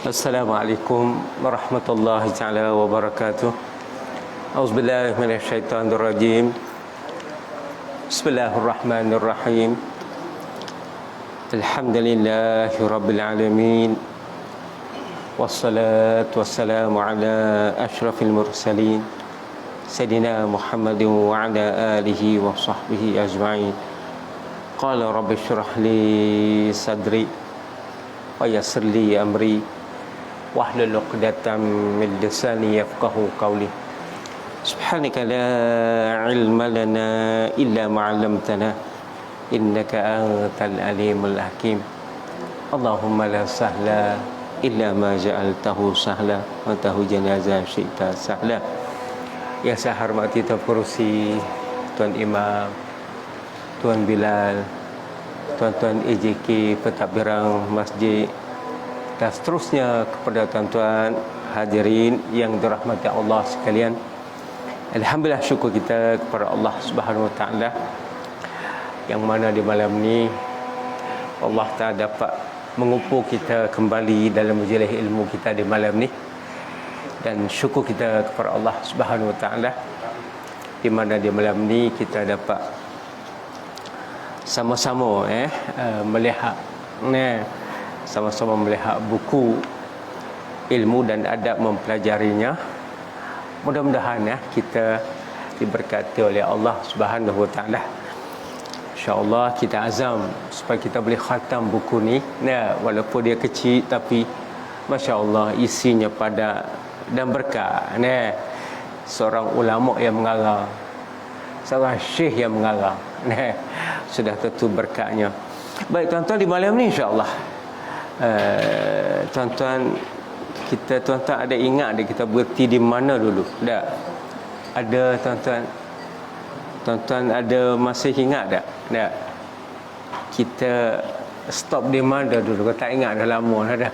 Assalamualaikum warahmatullahi taala wabarakatuh. Auzubillahi minasyaitonir rajim. Bismillahirrahmanirrahim. Alhamdulillahi rabbil alamin. Wassalatu wassalamu ala asyrafil mursalin Sayyidina Muhammadin wa ala alihi wa sahbihi ajma'in. Qala rabbi syrah li sadri wa yassir li amri wahlul 'uqdatam min lisani yafqahu qawli. Subhanaka la ilma lana illa ma 'allamtana innaka antal alimul hakim. Allahumma la sahla illa ma ja'altahu sahla wa tahu janazah syi'ta sahla. Yang saya hormati Tuan Pengerusi, Tuan Imam, Tuan Bilal, Tuan-tuan AJK, pentadbiran masjid, dan seterusnya kepada tuan-tuan hadirin yang dirahmati Allah sekalian. Alhamdulillah, syukur kita kepada Allah Subhanahu Wa Taala yang mana di malam ni Allah Taala dapat mengumpul kita kembali dalam majlis ilmu kita di malam ni, dan syukur kita kepada Allah Subhanahu Wa Taala di mana di malam ni kita dapat sama-sama melihat sama-sama melihat buku ilmu dan adab mempelajarinya. Mudah-mudahan kita diberkati oleh Allah Subhanahu Wa Taala. InsyaAllah kita azam supaya kita boleh khatam buku ni. Walaupun dia kecil tapi masya-Allah isinya padat dan berkah. Seorang ulama yang mengarang, seorang syekh yang mengarang, sudah tentu berkatnya. Baik tuan-tuan, di malam ni insya-Allah tuan-tuan ada ingat ada kita berhenti di mana dulu? Tak? Ada tuan-tuan ada masih ingat tak? Tak. Kita stop di mana dulu? Kau tak ingat dah lama dah.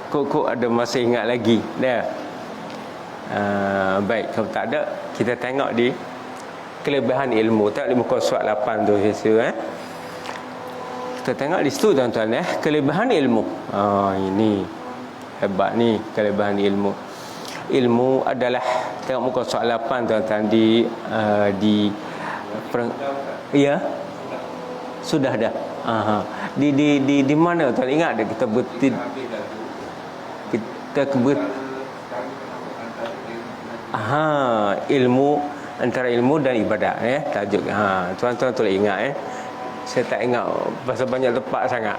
Kok ada masih ingat lagi? Tak. Baik, kalau tak ada kita tengok di kelebihan ilmu. Tak, di muka surat 8 tu saya. Kita tengok di situ tuan-tuan, kelebihan ilmu. Ini hebat ni kelebihan ilmu. Ilmu adalah, tengok muka surat 8 tuan-tuan, ya sudah dah. Di mana tuan ingat dah kita ilmu, antara ilmu dan ibadat, tajuk. Tuan-tuan boleh ingat. Saya tak ingat pasal banyak tempat sangat.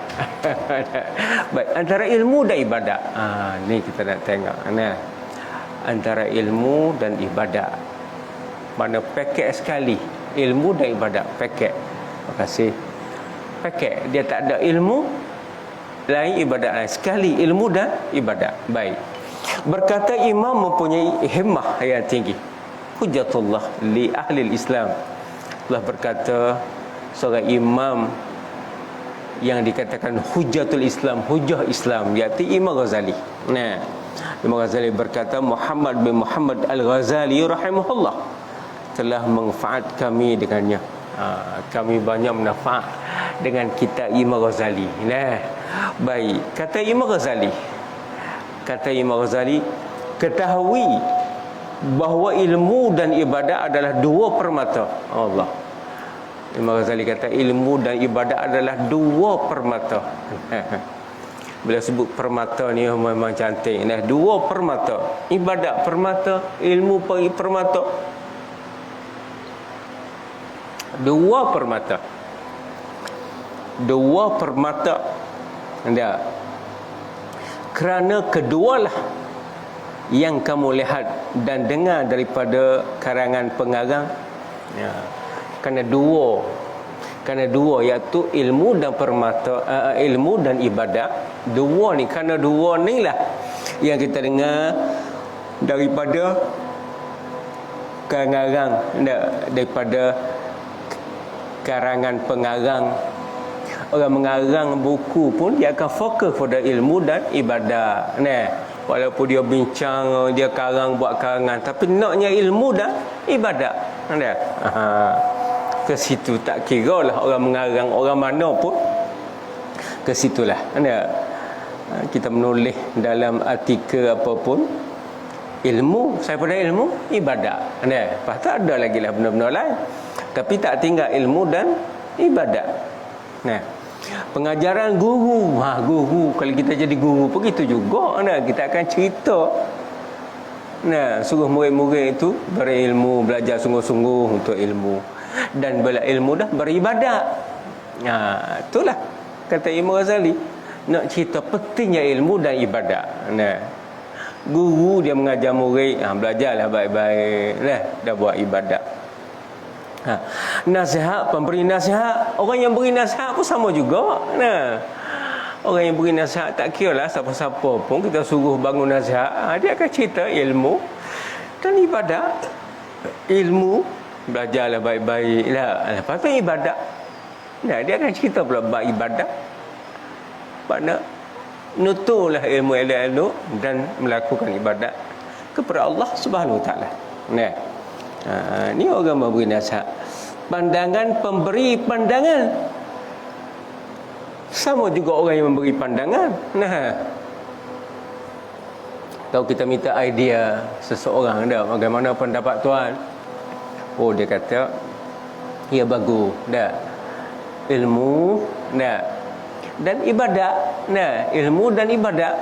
Baik, antara ilmu dan ibadat. Ni kita nak tengok. Antara ilmu dan ibadat. Mana paket sekali. Ilmu dan ibadat, paket. Terima kasih. Paket. Dia tak ada ilmu lain, ibadat lain. Sekali ilmu dan ibadat. Baik. Berkata imam mempunyai himmah yang tinggi. Hujjatullah li ahli Islam. Allah berkata seorang imam yang dikatakan hujjatul Islam, hujjah Islam, iaitu Imam Ghazali. Imam Ghazali berkata, Muhammad bin Muhammad Al-Ghazali rahimahullah telah manfaat kami dengannya. Kami banyak manfaat dengan kitab Imam Ghazali. Baik, kata Imam Ghazali, ketahui bahawa ilmu dan ibadat adalah dua permata. Allah. Imam Ghazali kata ilmu dan ibadat adalah dua permata. Bila sebut permata ni memang cantik. Dua permata. Ibadat permata, ilmu permata. Dua permata. Kerana kedualah yang kamu lihat dan dengar daripada karangan pengarang. Kerana dua iaitu ilmu dan permata, ilmu dan ibadat. Dua ni, kerana dua ni lah yang kita dengar daripada karangan pengarang. Orang mengarang buku pun dia akan fokus pada ilmu dan ibadat. Walaupun dia bincang, dia karang, buat karangan, tapi naknya ilmu dan ibadat. Ke situ tak kira lah orang mengarang orang mana pun. ke situlah. Kita menulis dalam artikel apapun, ilmu, saya pada ilmu ibadat. Lepas tu ada lagi lah benda-benda lain. Tapi tak tinggal ilmu dan ibadat. Pengajaran guru, guru, kalau kita jadi guru begitu juga. Kita akan cerita. Suruh murid-murid itu berilmu, belajar sungguh-sungguh untuk ilmu. Dan bila ilmu dah beribadat. Itulah kata Imam Ghazali, nak cerita pentingnya ilmu dan ibadat. Guru dia mengajar murid, belajarlah baik-baik, dah buat ibadat. Nasihat, pemberi nasihat, orang yang beri nasihat pun sama juga. Orang yang beri nasihat, tak kira lah siapa-siapa pun kita suruh bangun nasihat, dia akan cerita ilmu dan ibadat. Ilmu, belajarlah baik-baik lah. Lepas tu ibadat, dia akan cerita pula bab ibadat. Makna nuturlah ilmu elok-elok dan melakukan ibadat kepada Allah Subhanahu Wa Taala. Ni orang memberi nasihat. Pandangan pemberi pandangan, sama juga orang yang memberi pandangan. Kalau kita minta idea seseorang, bagaimana pendapat tuan? Oh, dia kata, ya bagus, ilmu, dan ibadat. Ilmu dan ibadat.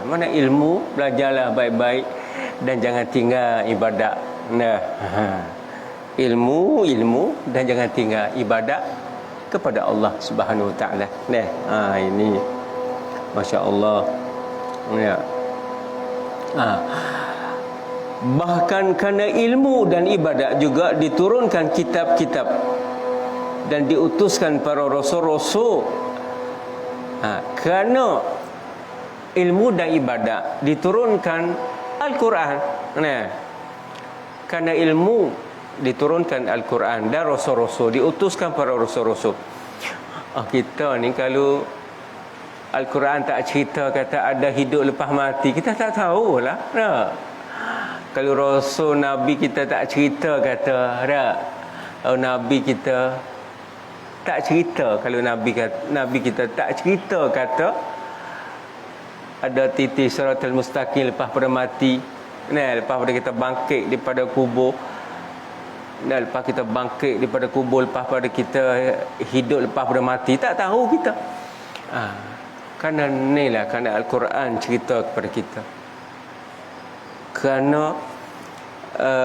Mana ilmu, belajarlah baik-baik dan jangan tinggal ibadat. Ilmu dan jangan tinggal ibadat kepada Allah Subhanahu Wa Taala. Ini masya-Allah. Bahkan kerana ilmu dan ibadat juga diturunkan kitab-kitab dan diutuskan para rasul-rasul. Kerana ilmu dan ibadat diturunkan Al-Quran. Kerana ilmu diturunkan Al-Quran dan rasul-rasul, diutuskan para rasul-rasul. Kita ni kalau Al-Quran tak cerita kata ada hidup lepas mati, kita tak tahulah. Kalau rasul Nabi kita tak cerita kata, kalau Nabi kita tak cerita, kalau Nabi kita tak cerita kata ada titik siratal mustaqim lepas pada mati, lepas pada kita bangkit daripada kubur, lepas kita bangkit daripada kubur, lepas pada kita hidup lepas pada mati, tak tahu kita. Kerana inilah, kerana Al-Quran cerita kepada kita, kerana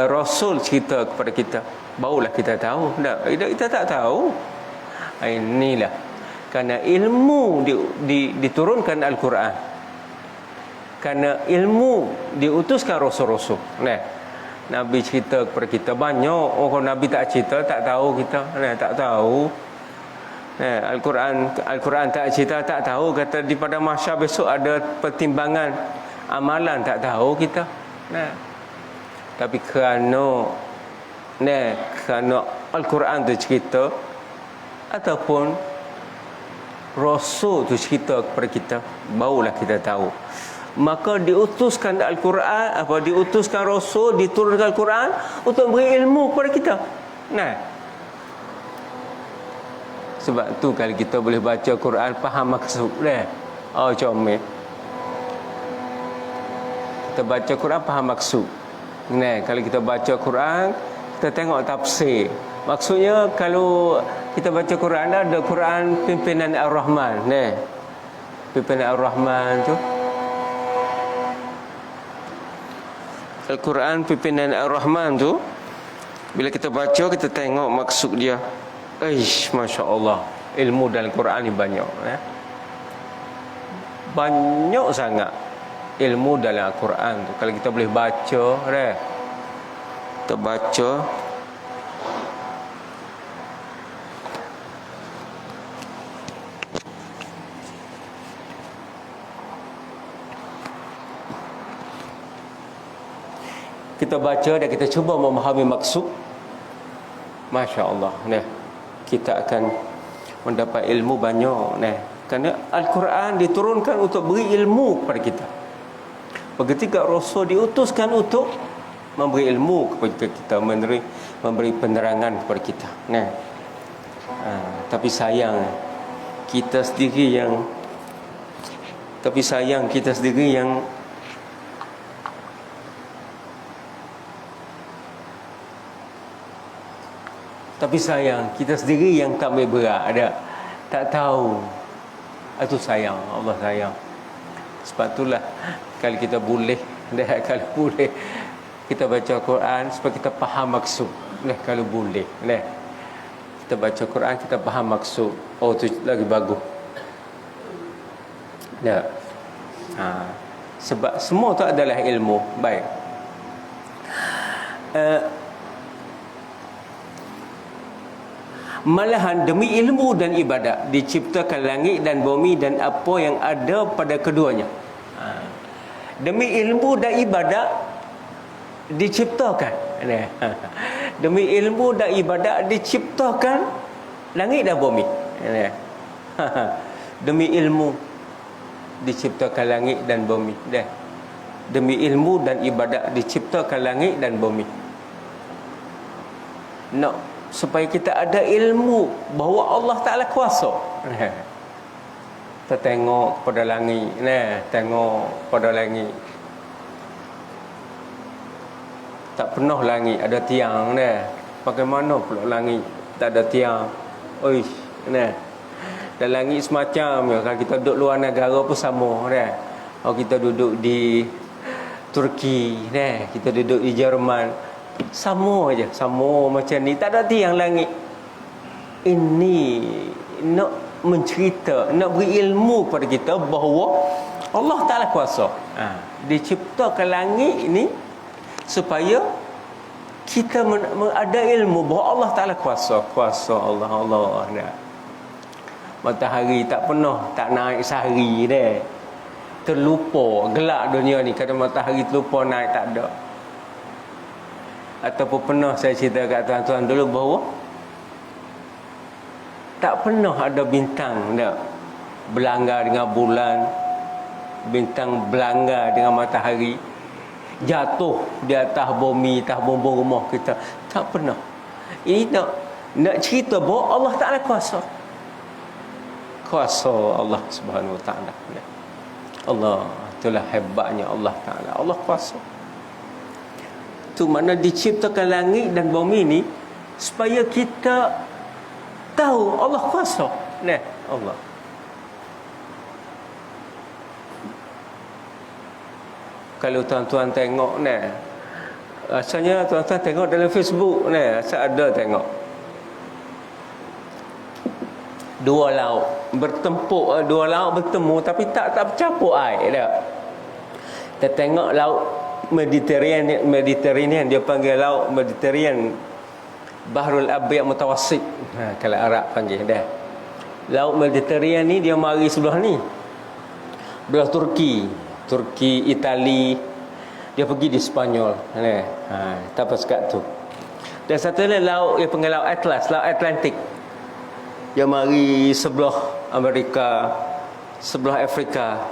Rasul cerita kepada kita, barulah kita tahu. Kita tak tahu. Inilah kerana ilmu diturunkan Al-Quran, kerana ilmu diutuskan rasul-rasul. Nabi cerita kepada kita banyak. Orang Nabi tak cerita, tak tahu kita. Tak tahu. Al-Quran tak cerita, tak tahu. Kata di pada mahsyar besok ada pertimbangan amalan, tak tahu kita. Tapi kerana Al-Quran tu cerita ataupun Rasul tu cerita kepada kita, barulah kita tahu. Maka diutuskan Al-Quran, diutuskan Rasul, diturunkan Al-Quran untuk beri ilmu kepada kita. Sebab tu kalau kita boleh baca Quran, faham maksud comel. Kita baca Quran, faham maksud. Kalau kita baca Quran, kita tengok tafsir. Maksudnya kalau kita baca Quran, ada Quran pimpinan Ar-Rahman. Pimpinan Ar-Rahman tu, Al-Quran pimpinan Ar-Rahman tu, bila kita baca, kita tengok maksud dia. Masya Allah, ilmu dalam Quran ni banyak. Banyak sangat ilmu dalam Al-Quran tu. Kalau kita boleh baca, kita baca, kita baca dan kita cuba memahami maksud, Masya Allah, kita akan mendapat ilmu banyak. Kerana Al-Quran diturunkan untuk beri ilmu kepada kita. Begitu Rasul diutuskan untuk memberi ilmu kepada kita, memberi penerangan kepada kita. Tapi sayang, kita sendiri yang, tapi sayang kita sendiri yang tak ambil berat, ada tak tahu. Itu sayang, Allah sayang. Sebab itulah kalau kita boleh kalau boleh kita baca Quran supaya kita faham maksud. Kalau boleh kita baca Quran, kita faham maksud. Oh, tu lagi bagus. Sebab semua tu adalah ilmu. Baik. Malahan demi ilmu dan ibadat diciptakan langit dan bumi dan apa yang ada pada keduanya. Demi ilmu dan ibadat diciptakan. Demi ilmu dan ibadat diciptakan langit dan bumi. Demi ilmu diciptakan langit dan bumi. Demi ilmu dan ibadat diciptakan langit dan bumi. Supaya kita ada ilmu bahawa Allah Ta'ala kuasa. Kita tengok pada langit, tengok pada langit. Tak pernah langit ada tiang, bagaimana pula langit tak ada tiang? Dan langit semacam kalau kita duduk luar negara pun sama, kalau kita duduk di Turki, kita duduk di Jerman, sama aja, sama macam ni, tak ada tiang langit. Ini nak mencerita, nak beri ilmu kepada kita bahawa Allah Ta'ala kuasa. Diciptakan langit ini supaya kita ada ilmu bahawa Allah Ta'ala kuasa. Kuasa Allah. Matahari tak pernah tak naik sehari terlupa gelap dunia ni kerana matahari terlupa naik, tak ada. Ataupun pernah saya cerita kat tuan-tuan dulu bahawa tak pernah ada bintang berlanggar dengan bulan, bintang berlanggar dengan matahari, jatuh di atas bumi, atas bumbung rumah kita. Tak pernah. Ini nak cerita bahawa Allah Ta'ala kuasa. Kuasa Allah Subhanahu Wa Ta'ala. Allah, itulah hebatnya Allah Ta'ala. Allah kuasa. Itu mana diciptakan langit dan bumi ni supaya kita tahu Allah kuasa. Allah. Kalau tuan-tuan tengok asalnya tuan-tuan tengok dalam Facebook asal ada tengok dua laut bertempur, dua laut bertemu tapi tak bercampur air dah. Kita tengok laut Mediterranean, dia panggil laut Mediterranean, Bahrul Abyad Mutawassit, kalau Arab panggil laut Mediterranean ni dia mari sebelah ni, belah Turki, Itali, dia pergi di Spanyol, tak apa sekat tu. Dan satu ni laut dia panggil laut Atlas, laut Atlantik, dia mari sebelah Amerika, sebelah Afrika,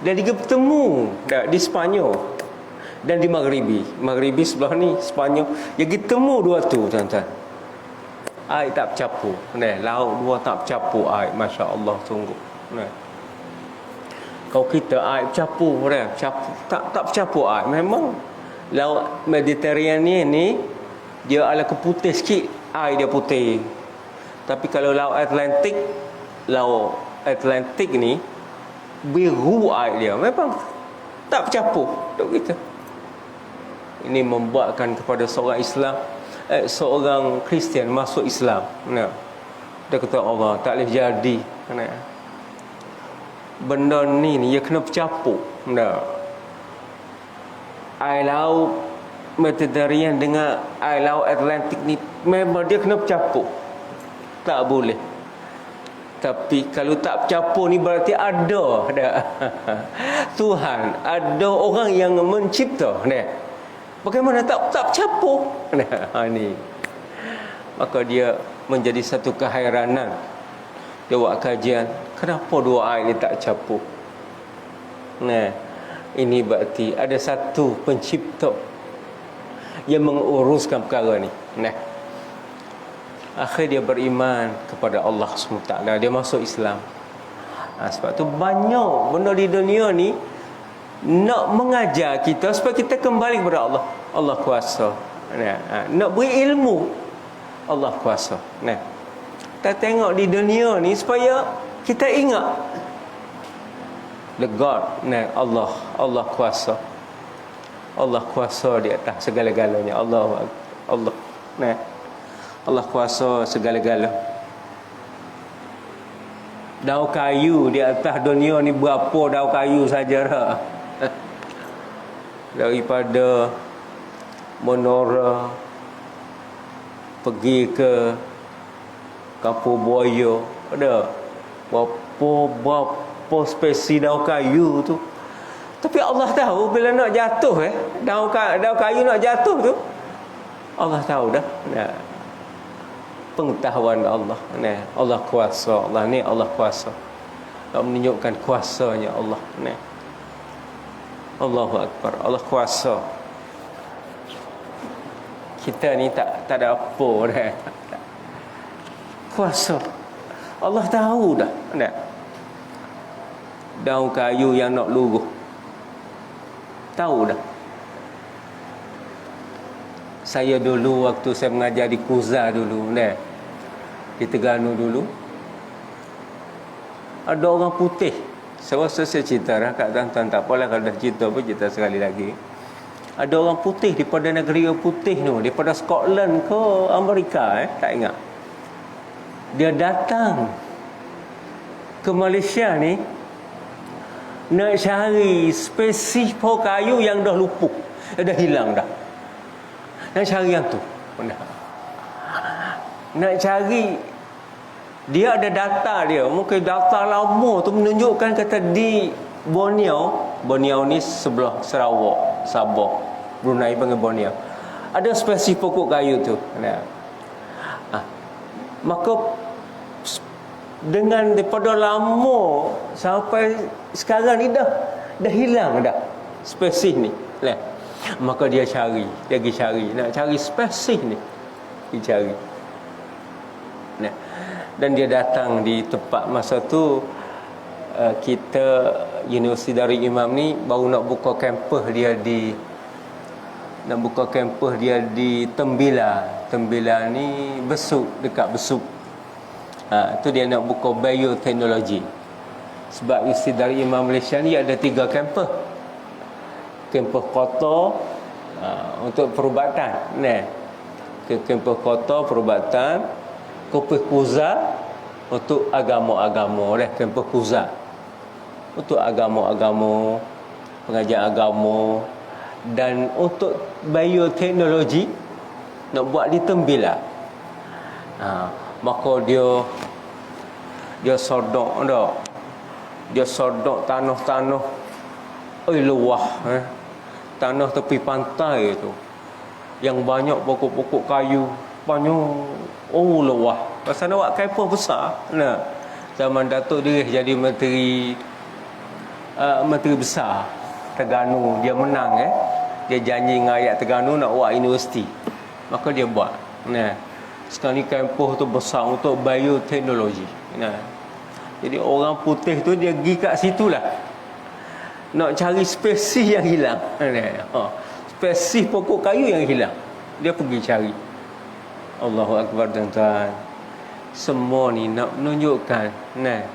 dan dia bertemu di Spanyol dan di Maghribi sebelah ni Spanyol, dia bertemu dua tu tuan-tuan. Air tak bercampur, laut dua tak bercampur air, masya-Allah sungguh. Kalau kita air bercampur, tak bercampur air. Memang laut Mediterranean ni dia ala keputih sikit, air dia putih. Tapi kalau laut Atlantik ni biru air dia, memang tak bercampur untuk kita. Ini membuatkan kepada seorang Islam, seorang Kristian masuk Islam. Dia kata Allah tak boleh jadi. Benda ni dia kena bercampur. Air laut Mediterranean dengan air laut Atlantik ni memang dia kena bercampur. Tak boleh. Tapi kalau tak bercampur ni berarti ada Tuhan, ada orang yang mencipta. Bagaimana tak bercampur? Ni. Maka dia menjadi satu keheranan. Dia buat kajian, kenapa dua air ni tak campur? Ini berarti ada satu pencipta yang menguruskan perkara ni. Akhir dia beriman kepada Allah SWT, dia masuk Islam. Sebab tu banyak benda di dunia ni nak mengajar kita supaya kita kembali kepada Allah. Allah kuasa. Nak beri ilmu, Allah kuasa. Kita tengok di dunia ni supaya kita ingat the God, Allah kuasa. Allah kuasa di atas segala-galanya. Allah Allah kuasa segala-gala. Daun kayu di atas dunia ni berapa daun kayu saja dah. Daripada Menora pergi ke Kampung Buaya, ada berapa spesi daun kayu tu. Tapi Allah tahu bila nak jatuh daun kayu nak jatuh tu, Allah tahu dah. Pengetahuan Allah. Allah kuasa. Allah kuasa. nak menunjukkan kuasanya Allah. Allahu Akbar. Allah kuasa. Kita ni tak ada apa dah. Kuasa. Allah tahu dah. Daun kayu yang nak luruh, tahu dah. Saya dulu waktu saya mengajar di Kuza dulu, di Terengganu dulu, ada orang putih. Saya rasa saya cerita dah kat tuan-tuan, tak apalah kalau dah cerita pun cerita sekali lagi. Ada orang putih daripada negeri putih tu, daripada Scotland ke Amerika, tak ingat. Dia datang ke Malaysia ni nak cari spesies pohon kayu yang dah lumpuh, dah hilang dah. Nak cari yang tu. Nak cari, dia ada data dia, mungkin data lama tu menunjukkan kata di Borneo ni sebelah Sarawak, Sabah, Brunei panggil Borneo, ada spesies pokok kayu tu. Maka dengan daripada lama sampai sekarang ni dah hilang dah spesies ni. Maka dia pergi cari, nak cari spesies ni, dicari. Dan dia datang di tempat masa tu, kita Universiti Darul Imam ni baru nak buka kampus dia di Tembila. Tembila ni Besuk, dekat Besuk. Tu dia nak buka bioteknologi. Sebab Universiti Darul Imam Malaysia ni ada 3 kampus. Kampus kota untuk perubatan, kampus kota perubatan, kampus Kuza untuk agama-agama, kampus Kuza untuk agama-agama, pengajian agama. Dan untuk bioteknologi nak buat di Tembila. Maka dia sodok dah. Dia sodok tanah-tanah luah, tanah tepi pantai tu yang banyak pokok-pokok kayu, banyak luah. Pasal nak buat kampus besar. Zaman Datuk Dirih jadi menteri besar Terengganu, dia menang, dia janji dengan rakyat Terengganu nak buat universiti, maka dia buat. Sekarang ni kampus tu besar untuk bioteknologi. Jadi orang putih tu dia pergi kat situlah nak cari spesies yang hilang. Spesies pokok kayu yang hilang, dia pergi cari. Allahu Akbar tuan-tuan. Semua ni nak menunjukkan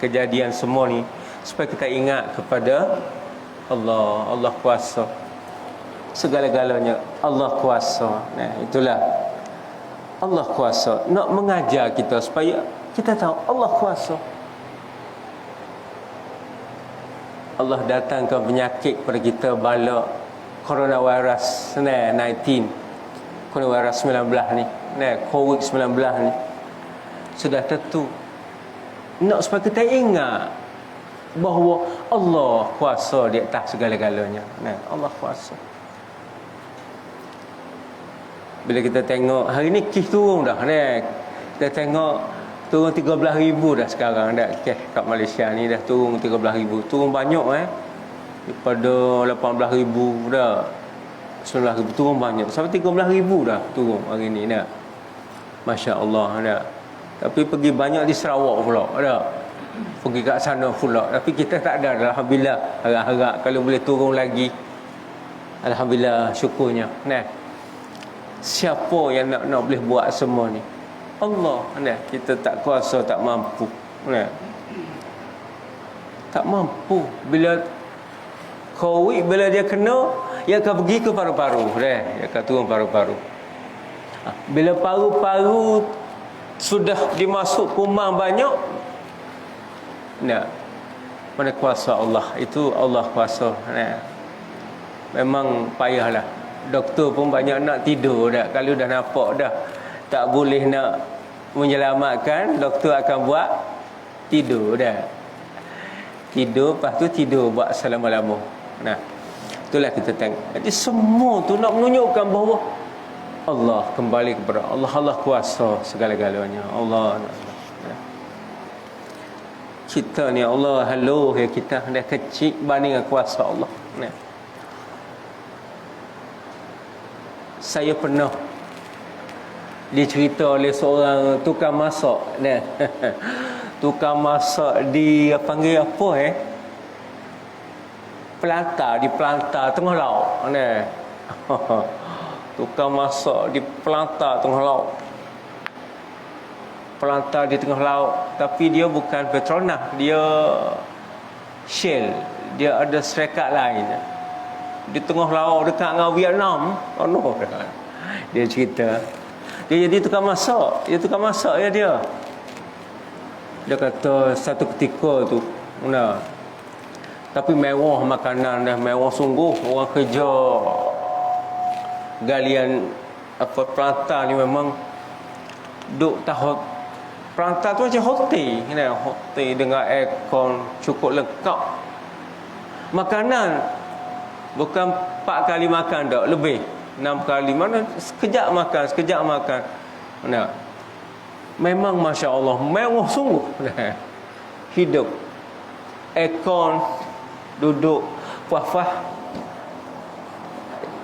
kejadian semua ni supaya kita ingat kepada Allah. Allah kuasa segala-galanya. Allah kuasa. Itulah Allah kuasa nak mengajar kita supaya kita tahu Allah kuasa. Allah datangkan penyakit kepada kita, bala coronavirus 19, coronavirus 19 ni, COVID-19 ni, sudah tentu nak supaya kita ingat bahawa Allah kuasa di atas segala-galanya. Allah kuasa. Bila kita tengok hari ni kes turun dah, kita tengok turun 13,000 dah sekarang dah. Kes kat Malaysia ni dah turun 13,000. Turun banyak daripada 18,000 dah, 19,000, turun banyak sampai 13,000 dah turun hari ni dah. Masya Allah ada. Tapi pergi banyak di Sarawak pula ada. Pergi kat sana pula. Tapi kita tak ada. Alhamdulillah. Harap-harap kalau boleh turun lagi. Alhamdulillah, syukurnya. Nah, siapa yang nak boleh buat semua ni? Allah. Nah, kita tak kuasa, tak mampu. Nah, tak mampu. Bila COVID, bila dia kena, dia akan pergi ke paru-paru. Dia akan turun paru-paru. Bila paru-paru sudah dimasuk kuman banyak, nah, mana kuasa Allah. Itu Allah kuasa. Nah, memang payahlah. Doktor pun banyak nak tidur dah. Kalau dah nampak dah tak boleh nak menyelamatkan, doktor akan buat tidur dah. Tidur, lepas tu tidur buat selama-lama. Nah, itulah kita tengok. Jadi semua tu nak menunjukkan bahawa Allah kembali kepada Allah. Allah kuasa segala-galanya. Allah. Kita ni Allah haluh ya, kita dah kecil banding dengan kuasa Allah. Nah, saya pernah dicerita oleh seorang tukang masak. Nah, tukang masak di panggil apa pelantar, di pelantar tengah laut. Nah, tukang masak di pelantar tengah laut. Pelantar di tengah laut, tapi dia bukan Petronas, dia Shell, dia ada syarikat lain di tengah laut dekat dengan Vietnam. Oh no, dia cerita dia jadi tukang masak. Dia kata satu ketika tu, nah, tapi mewah makanan dah, mewah sungguh. Orang kerja galian apa pelantar ni memang duk tahu. Pelantar tu macam hotel, hotel dengan aircon cukup lengkap. Makanan bukan 4 kali makan dak, lebih 6 kali. Mana sekejap makan. Nah, memang Masya Allah, mewah sungguh. Hidup aircon, duduk puas-puas.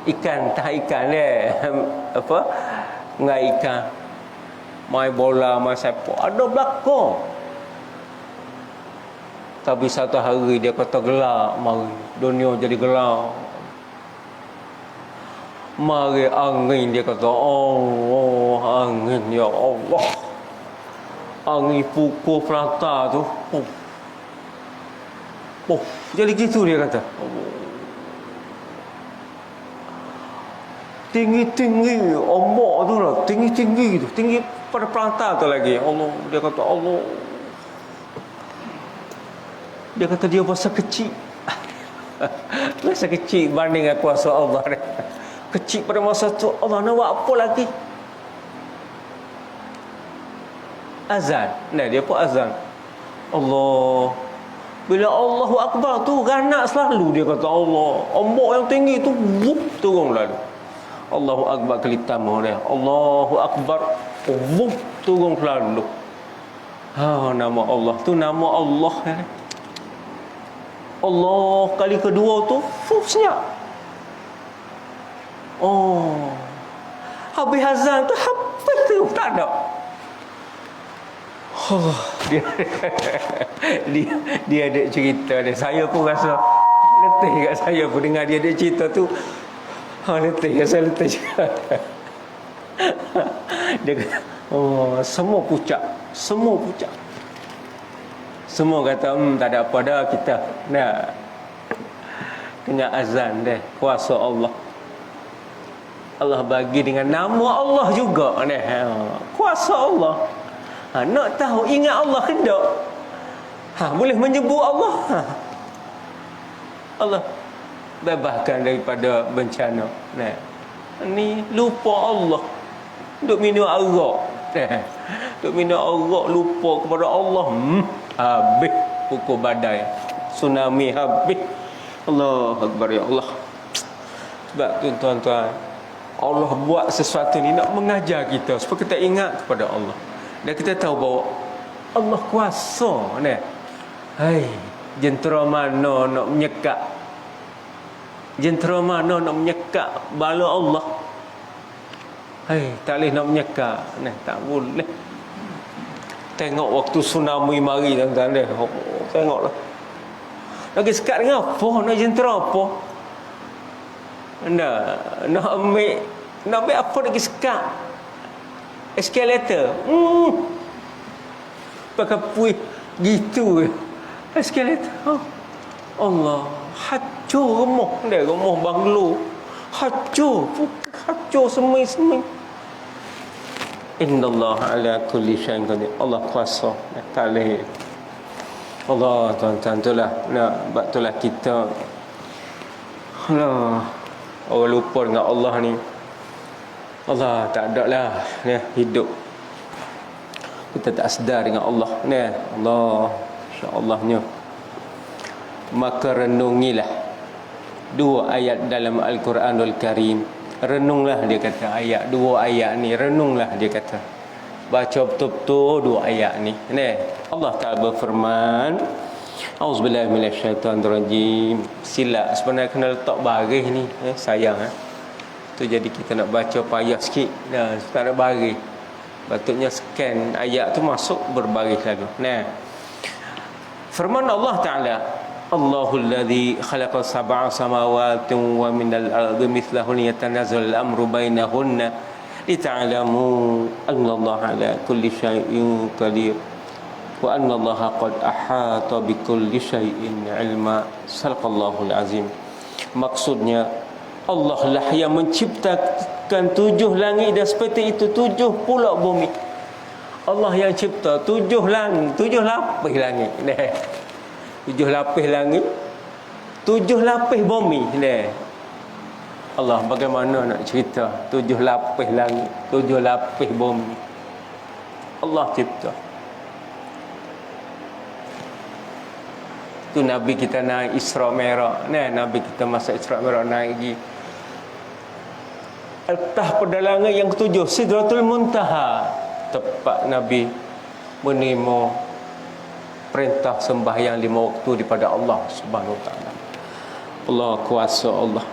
Ikan, tak ikan apa, ngai ikan, main bola, main sepak, ada belakang. Tapi satu hari dia kata gelap, mari dunia jadi gelap. Mari angin, dia kata oh angin, ya Allah, angin pukul pelantar tu. Jadi gitu dia kata. Tinggi-tinggi ombak tu lah, tinggi-tinggi tu, tinggi pada pelantar tu lagi. Allah, dia kata Allah. Dia kata dia masa kecil. Masa kecil banding dengan kuasa Allah. Kecil pada masa tu, Allah nak buat apa lagi? Azan. Nah, dia pun azan. Allah. Bila Allahu Akbar tu ganak selalu, dia kata Allah. Ombak yang tinggi tu wup, turun lalu. Allahu Akbar kali pertama dia. Allahu Akbar, wup, turun selalu. Nama Allah tu nama Allah ya. Allah kali kedua tu senyap. Habis azan tu habis tu tak ada. Dia ada cerita dia. Saya pun rasa letih kat saya pun dengar dia ada cerita tu. Letih, saya letih juga. Dia kata semua pucat. Semua kata tak ada apa dah kita. Nah, kena azan deh, kuasa Allah. Allah bagi dengan nama Allah juga deh. Kuasa Allah. Nak tahu ingat Allah ke tak? Boleh menyebut Allah. Allah bebaskan daripada bencana. Nah, ni lupa Allah. Duk minum arak. Duk minum arak lupa kepada Allah. Habis pukul badai, tsunami habis. Allah Akbar ya Allah. Sebab tu tuan-tuan, Allah buat sesuatu ni nak mengajar kita supaya kita ingat kepada Allah. Dan kita tahu bahawa Allah kuasa ni. Hai, jentera mana nak menyekat? Jentera mana nak menyekat bala Allah? Tak boleh nak menyeka. Nah, tak boleh. Tengok waktu tsunami mari tuan-tuan dia. Tengoklah. Lagi sekat dengan apa? Nak jentera apa? Nak ambil apa lagi sekat? Eskalator. Pakai puih gitu. Eskalator. Allah, hancur rumah dia, rumah banglo. Hancur semai-semai. Innallaha ala kulli syai'in qadir. Allah kuasa. Tak boleh. Allah, tuan-tuan, itulah nak itulah kita. Allah, orang lupa dengan Allah ni. Allah tak ada lah ya, hidup. Kita tak sedar dengan Allah ni. Allah, insya-Allahnya. Maka renungilah dua ayat dalam Al-Quranul Karim. Renunglah, dia kata, ayat, dua ayat ni, renunglah, dia kata. Baca betul-betul dua ayat ni. Allah Ta'ala berfirman, Auzubillahi minasyaitanirrajim. Sila sebenarnya kena letak baris ni, sayang tu, jadi kita nak baca payah sikit. Tak ada baris. Patutnya scan ayat tu masuk berbaris lalu. Firman Allah Ta'ala, Allahul ladzi khalaqa sab'a samawati wa minal ardi mithlahunna yatanazzalu al-amru bainahunna lita'lamu annallaha ala kulli syai'in qadir wa annallaha qad ahata bikulli syai'in ilma. Sadaqallahul azim. Maksudnya, Allah lah yang menciptakan 7 langit dan seperti itu 7 pula bumi. Allah yang cipta 7 langit, 7 lapis langit. 7 lapis langit, 7 lapis bumi. Allah bagaimana nak cerita 7 lapis langit, 7 lapis bumi. Allah cipta. Tu Nabi kita naik Isra Mi'raj. Nabi kita masa Isra Mi'raj naik pergi atas pedalangan yang ketujuh, Sidratul Muntaha. Tempat Nabi menerima perintah sembahyang 5 waktu daripada Allah Subhanahu Wa Taala. Allah, kuasa Allah.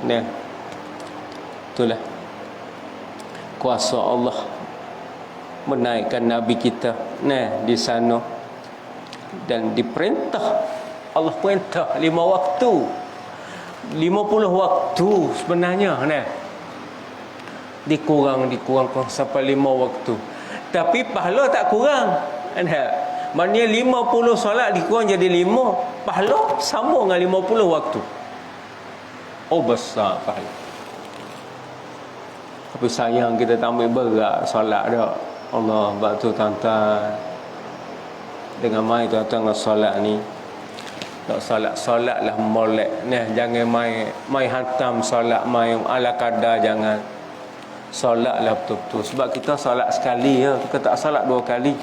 Itulah kuasa Allah menaikkan Nabi kita di sana, dan diperintah, Allah perintah 5 waktu, 50 waktu sebenarnya. Dikurangkan sampai 5 waktu, tapi pahala tak kurang. Maknanya 50 solat dikurang jadi 5, pahala sama dengan 50 waktu. Oh, besar pahala. Tapi sayang kita tak ambil berat solat dah. Allah, sebab tu tuan-tuan, dengan mai tuan-tuan dengan solat ni, tak solat lah molek. Jangan mai hantam solat, mai ala kadar, jangan. Solatlah betul-betul. Sebab kita solat sekali ya, kita tak solat 2 kali.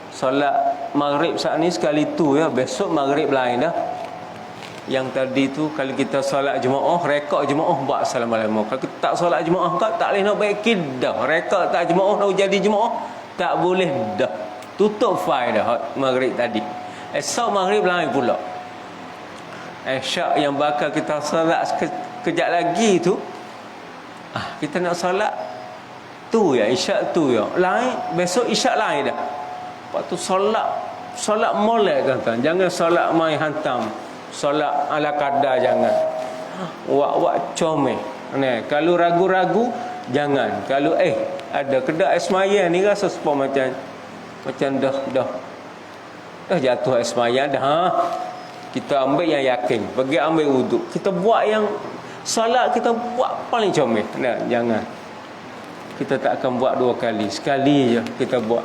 Solat maghrib saat ni sekali tu ya, besok maghrib lain dah. Yang tadi tu kalau kita solat jemaah, rekod jemaah buat assalamualaikum. Kalau kita tak solat jemaah, tak boleh nak baik kidah. Rekod tak jemaah nak jadi jemaah, tak boleh dah. Tutup file dah maghrib tadi. Esok maghrib lain pula. Isyak yang bakal kita solat kejap lagi tu, kita nak solat tu ya, isyak tu ya, lain, besok isyak lain dah. Lepas tu solat molek tuan-tuan. Jangan solat main hantam, solat ala kadar, jangan. Wak comel. Kalau ragu-ragu jangan. Kalau ada kedai esmayan ni rasa sepah macam dah jatuh esmayan dah. Kita ambil yang yakin, pergi ambil wuduk. Kita buat yang solat, kita buat paling comel. Jangan. Kita tak akan buat 2 kali. Sekali je kita buat.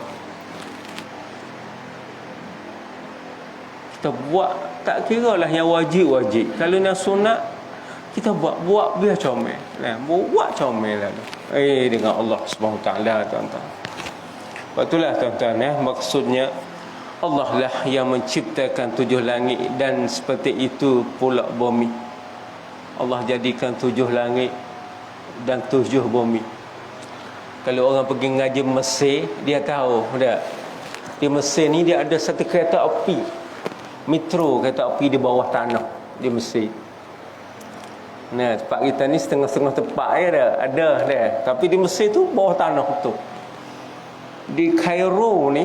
Kita buat, tak kira lah yang wajib-wajib. Kalau yang sunat, kita buat biar comel. Buat comel lah. Dengan Allah Subhanahu Taala, tuan-tuan. Itulah tuan-tuan, maksudnya Allah lah yang menciptakan 7 langit dan seperti itu pula bumi. Allah jadikan 7 langit dan 7 bumi. Kalau orang pergi ngaji Mesir, dia tahu tak? Di Mesir ni dia ada satu kereta api, metro, kereta api di bawah tanah di Mesir. Nah, tempat kita ni setengah-setengah tempat je dah. Ada dah. Tapi di Mesir tu bawah tanah betul. Di Kairo ni,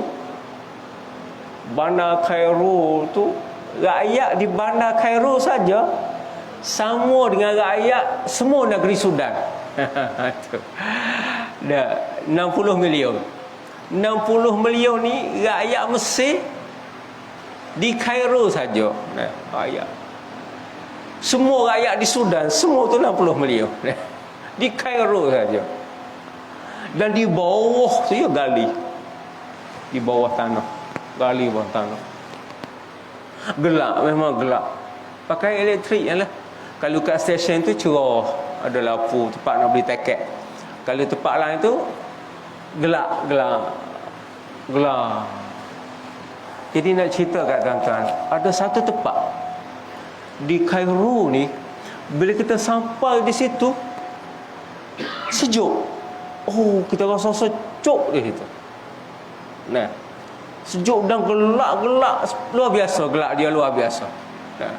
bandar Kairo tu, rakyat di bandar Kairo saja sama dengan rakyat semua negeri Sudan. Dah 60 million. 60 million ni rakyat Mesir di Kairo saja. Nah, rakyat. Semua rakyat di Sudan, semua tu 60 million. Di Kairo saja. Dan di bawah tu ya gali. Di bawah tanah. Gali bawah tanah. Gelap, memang gelap. Pakai elektrik je lah. Kalau kat stesen tu cerah, ada lampu, tempat nak beli tiket. Kalau tempat lain tu gelap. Jadi nak cerita kat tuan-tuan, ada satu tempat di Kairo ni, bila kita sampai di situ sejuk. Oh, kita rasa sejuk di situ. Nah, sejuk dan gelap luar biasa, gelap dia luar biasa. Nah,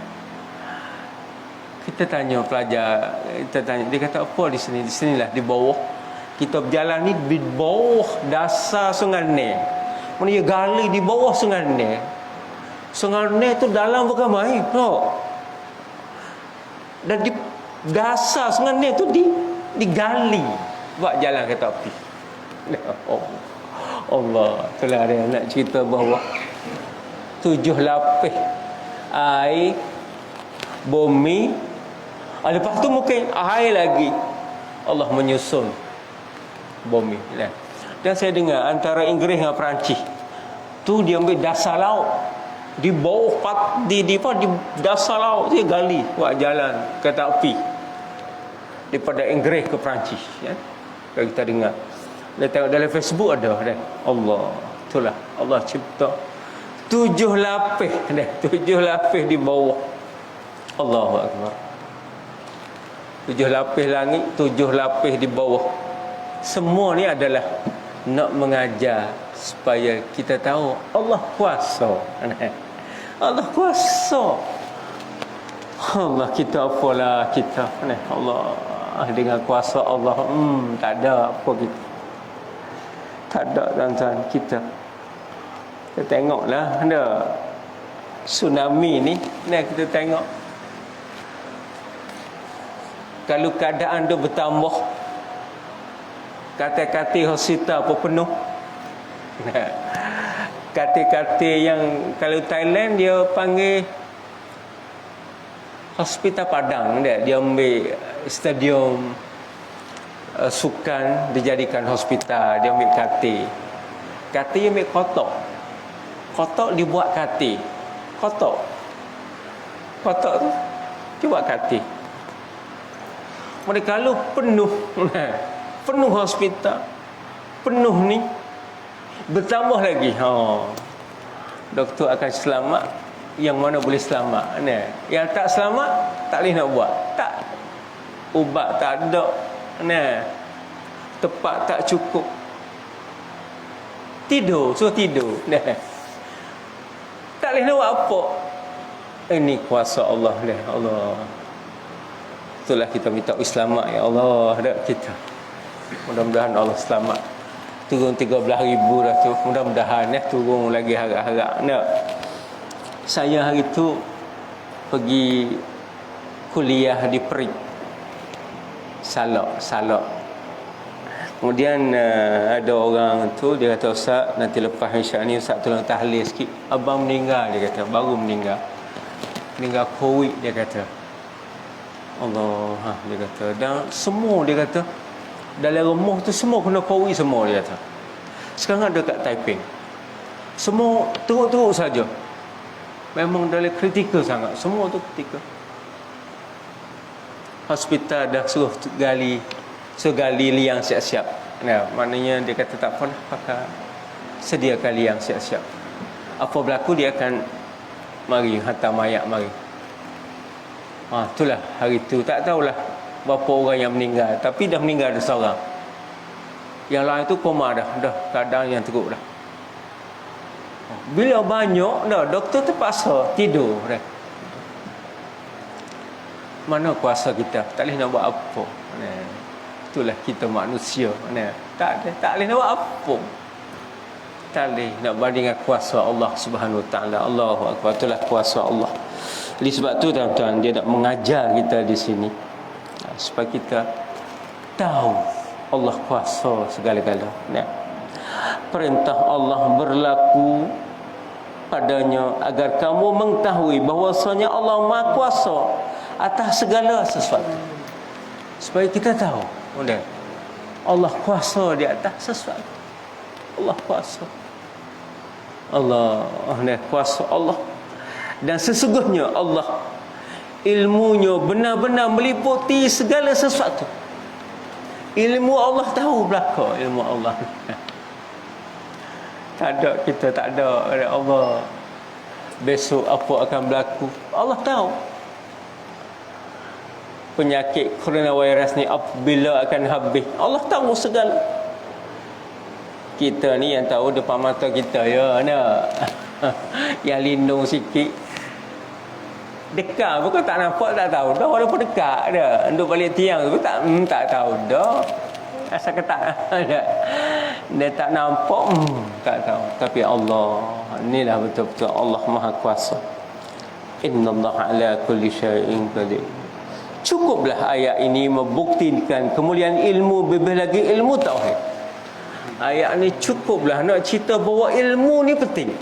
kita tanya pelajar, dia kata apa di sini? Di sinilah di bawah. Kita berjalan ni di bawah dasar Sungai Nil. Mana dia gali di bawah Sungai Nil. Sungai Nil tu dalam bukan main. No. Dan di dasar Sungai Nil tu digali buat jalan kereta api. Allah, itulah dia nak cerita bahawa 7 lapis air, bumi, lepas tu mungkin air lagi. Allah menyusun bumi. Dan saya dengar antara Inggeris dengan Perancis tu dia ambil dasar laut. Di bawah di dasar laut dia gali buat jalan kereta api daripada Inggeris ke Perancis, ya. Kalau kita dengar, dia tengok dalam Facebook ada dah. Allah, itulah Allah cipta 7 lapis dah, 7 lapis di bawah. Allahu akbar. 7 lapis langit, 7 lapis di bawah. Semua ni adalah nak mengajar supaya kita tahu Allah kuasa. Allah kuasa. Allah, kita apalah kita ni. Allah, dengan kuasa Allah tak ada apa kita. Tak ada tuan-tuan kita. Kita tengoklah ada tsunami ni, kita tengok. Kalau keadaan dia bertambah, katil-katil hospital pun penuh. Katil-katil yang kalau Thailand dia panggil hospital Padang, dia ambil stadium sukan dijadikan hospital, dia ambil katil dia ambil kotak dibuat katil, kotak tu dibuat katil. Mereka kalau penuh hospital, penuh ni bertambah lagi, doktor akan selamat. Yang mana boleh selamat, yang tak selamat tak boleh nak buat. Tak, ubat tak ada, tempat tak cukup, suruh tidur, tak boleh nak buat apa. Ini kuasa Allah dah. Allah, itulah kita minta selamat, ya Allah, dah kita. Mudah-mudahan Allah selamat. Turun 13,000 dah tu. Mudah-mudahan turun lagi harap-harap. Saya hari tu pergi kuliah di Perik, Salak. Kemudian ada orang tu, dia kata, Ustaz, nanti lepas Isyak ni Ustaz tolong tahlil sikit. Abang meninggal, dia kata, baru meninggal COVID, dia kata. Allah, dia kata. Dan semua, dia kata, dalam rumah tu semua kena COVID semua, dia kata. Sekarang ada kat Taiping, semua teruk-teruk saja. Memang dalam kritikal sangat. Semua tu kritikal. Hospital dah suruh gali liang siap-siap. Maknanya dia kata tak apalah, pakai sediakan liang siap-siap. Apa berlaku, dia akan mari hantar mayat mari. Itulah hari tu. Tak tahulah berapa orang yang meninggal, tapi dah meninggal ada seorang. Yang lain tu koma dah keadaan yang teruk dah. Bila banyak dah, doktor terpaksa tidur dah. Mana kuasa kita? Tak boleh nak buat apa. Nah, itulah kita manusia. Nah, tak boleh nak buat apa. Tak boleh nak banding dengan kuasa Allah Subhanahu Wa Taala. Allahu Akbar. Itulah kuasa Allah. Jadi sebab tu tuan-tuan, dia nak mengajar kita di sini supaya kita tahu Allah kuasa segala-gala. Nah, perintah Allah berlaku padanya agar kamu mengetahui bahwasanya Allah Maha Kuasa atas segala sesuatu. Supaya kita tahu, Allah kuasa di atas sesuatu. Allah kuasa. Allah kuasa Allah. Dan sesungguhnya Allah ilmunya benar-benar meliputi segala sesuatu. Ilmu Allah tahu belaka ilmu Allah. Tak ada, kita tak ada Allah besok apa akan berlaku. Allah tahu. Penyakit coronavirus ni bila akan habis, Allah tahu segala. Kita ni yang tahu depan mata kita ya, nak yang lindung sikit. Dekat pun tak nampak, tak tahu dah. Walaupun dekat dah, duduk balik tiang tu tak tahu dah. Asal kata dia tak nampak, tak tahu. Tapi Allah, inilah betul-betul Allah Maha Kuasa. Innallaha ala kulli syai'in qadir. Cukuplah ayat ini membuktikan kemuliaan ilmu, lebih lagi ilmu tauhid. Ayat ni cukuplah nak cerita bahawa ilmu ni penting.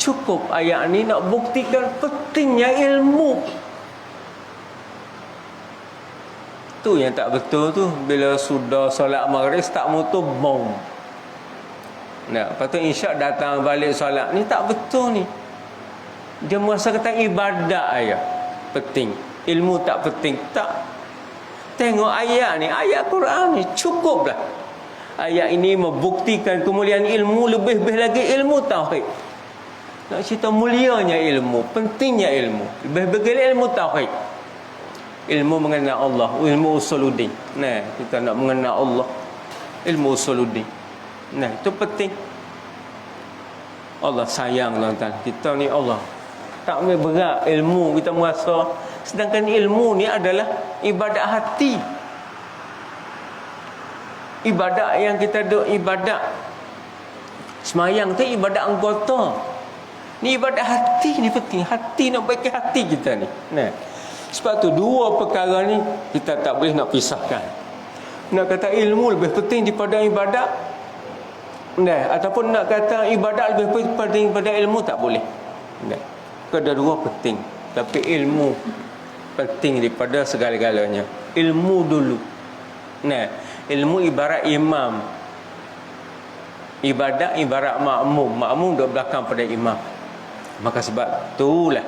Cukup ayat ni nak buktikan pentingnya ilmu. Tu yang tak betul tu, bila sudah solat maghrib tak motor bom. Lepas tu insya datang balik solat ni tak betul ni. Dia merasa kata ibadat aja penting, ilmu tak penting. Tak. Tengok ayat ni, ayat Quran ni cukuplah. Ayat ini membuktikan kemuliaan ilmu, lebih-lebih lagi ilmu tauhid. Nak cerita mulianya ilmu, pentingnya ilmu, lebih-lebih lagi ilmu tauhid. Ilmu mengenal Allah, ilmu usuluddin. Kita nak mengenal Allah, ilmu usuluddin. Itu penting. Allah sayang tuan-tuan. Kita ni Allah tak boleh berat ilmu kita merasa. Sedangkan ilmu ni adalah ibadat hati. Ibadat yang kita duk ibadat. Semayang tu ibadat anggota. Ni ibadat hati ni penting. Hati nak baiki hati kita ni. Sebab tu dua perkara ni kita tak boleh nak pisahkan. Nak kata ilmu lebih penting daripada ibadat, ataupun nak kata ibadat lebih penting daripada ilmu, tak boleh. Kedua-dua penting, tapi ilmu penting daripada segala-galanya. Ilmu dulu. Ilmu ibarat imam, ibadat ibarat makmum. Makmum duduk belakang pada imam. Maka sebab itulah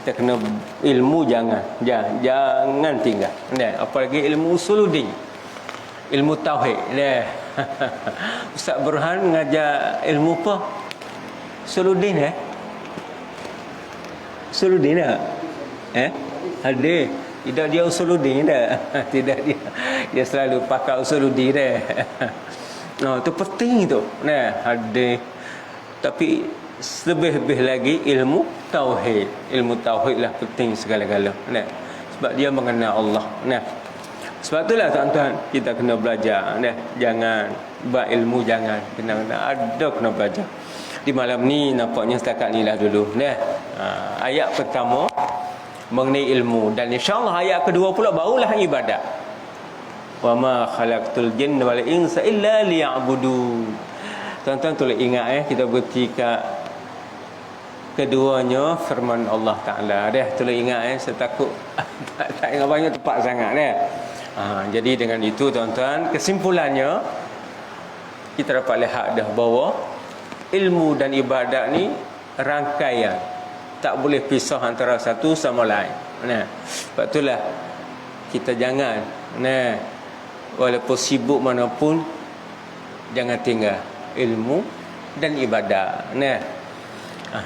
kita kena ilmu, jangan tinggal. Apalagi ilmu usuluddin, ilmu tauhid. Ustaz Burhan mengajar ilmu apa? Usuluddin Usuluddin tak? Ada. Tidak dia usuluddin dah. Tidak dia selalu pakai usuluddin dah. Itu penting tu. Ada. Tapi lebih-lebih lagi ilmu tauhid. Ilmu tauhid lah penting segala-gala. Sebab dia mengenal Allah. Sebab itulah tuan-tuan, kita kena belajar. Jangan buat ilmu, jangan. Kena belajar. Di malam ni nampaknya setakat ni lah dulu. Ayat pertama mengenai ilmu, dan insya-Allah ayat kedua pula barulah ibadat. Wa ma khalaqtul jinna wal insa illa liya'budun. Tuan-tuan tolong ingat kita berhenti kat keduanya firman Allah Taala. Tolong ingat saya takut tak ingat banyak tepat sangat jadi dengan itu tuan-tuan, kesimpulannya kita dapat lihat dah bahawa ilmu dan ibadat ni rangkaian, tak boleh pisah antara satu sama lain. Sebab itulah kita jangan walaupun sibuk manapun, jangan tinggal ilmu dan ibadat.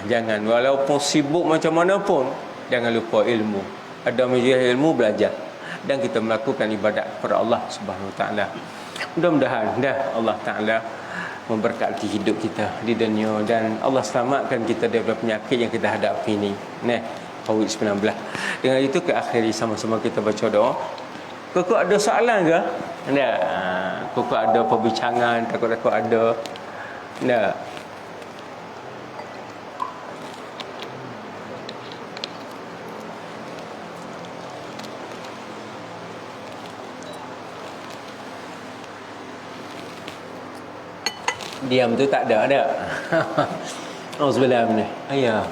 Jangan, walaupun sibuk macam mana pun, jangan lupa ilmu. Ada majlis ilmu, belajar, dan kita melakukan ibadat kepada Allah Subhanahu Wa Taala. Mudah-mudahan Allah Taala memberkati hidup kita di dunia, dan Allah selamatkan kita daripada penyakit yang kita hadapi ini. COVID-19. Dengan itu ke akhiri sama-sama kita baca doa. Kau ada soalan ke? Tak. Kau ada perbincangan, takut-takut ada. Tak. Diam tu tak ada. Auzubillah minah. Ayah.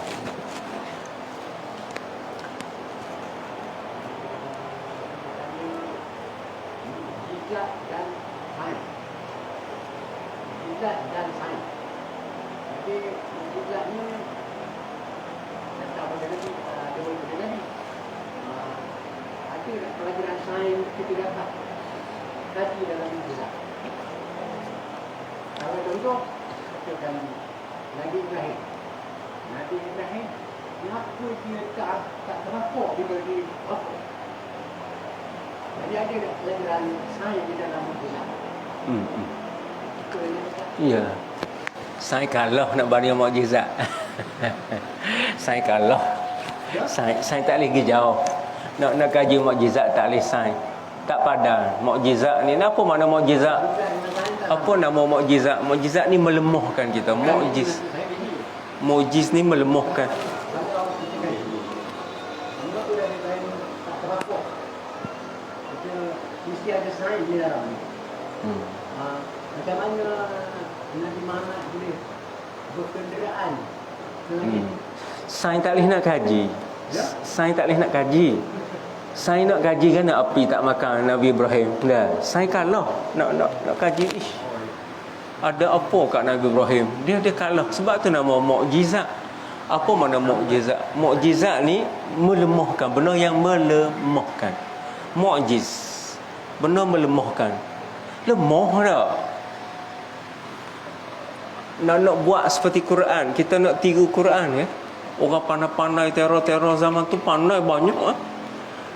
Jizat dan sain. Jizat dan sain. Jadi jizat ni tak pada Nabi, dia boleh pada Nabi. Ada pelajaran sain kita dapat kaji dalam jizat. Kalau contoh, katakan Nabi Ibrahim. Nabi Ibrahim, kenapa dia tak terapuk dia bagi apa? Jadi ada pelajaran sains di dalam jizat. Ya. Saya kalah nak bagi mukjizat. Saya kalah. Saya tak boleh pergi jauh. Nak kaji mukjizat tak boleh sains. Tak padan. Mukjizat ni apa makna mukjizat? Apa nama mukjizat? Mukjizat ni melemahkan kita. Mukjiz ni melemahkan. Mesti ada sains di dalam ni. Macam mana Nabi Muhammad boleh berkenderaan? Sains tak boleh nak kaji. Sains tak boleh nak kaji. Sains nak kaji kan nak api tak makan Nabi Ibrahim. Dah, sains kalah nak kaji. Ada apa kat Nabi Ibrahim? Dia kalah. Sebab tu nama mukjizat. Apa makna mukjizat? Mukjizat ni melemahkan, benda yang melemahkan. Mukjiz, benda melemahkan. Lemah tak? Nak buat seperti Quran. Kita nak tiru Quran ya. Orang pandai-pandai teror-teror zaman tu pandai banyak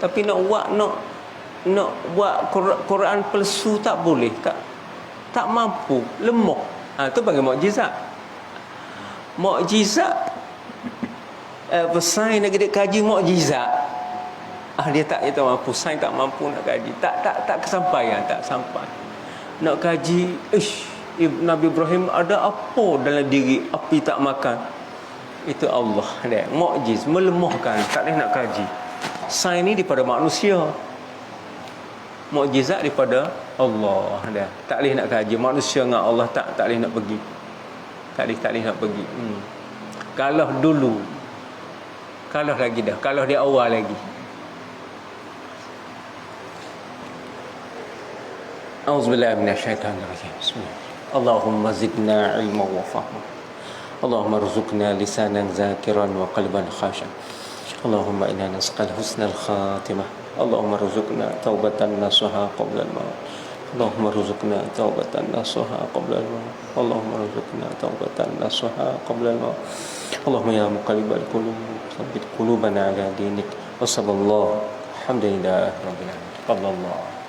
Tapi nak buat Quran palsu tak boleh. Tak mampu, lemah. Tu panggil mukjizat. Mukjizat sains nak kaji mukjizat. Dia tak mampu, sains tak mampu nak kaji. Tak kesampaian, tak sampai. Nak kaji, Nabi Ibrahim ada apa dalam diri api tak makan? Itu Allah dia. Mukjiz, melemahkan, tak boleh nak kaji. Sains ni daripada manusia. Mukjizat daripada Allah dia. Tak boleh nak kaji. Manusia dengan Allah tak boleh nak pergi. Tak boleh nak pergi. Kalah dulu. Kalah lagi dah. Kalah di awal lagi. Auzubillahi minasyaitanir rajim. Bismillah. Allahumma zidna ilma wa fahma. Allahumma rzuqna lisanan zakiran wa qalban khashi'an. Allahumma inna nas'al husnal khatimah. Allahumma rzuqna taubatan nasuha qabla al-maut. Allahumma rzuqna taubatan nasuha qabla al-maut. Allahumma rzuqna taubatan nasuha qabla al-maut. Allahumma ya muqallibal qulub, tsabbit qulubana ala dinik. Wassallallahu alhamdulillahi rabbil alamin.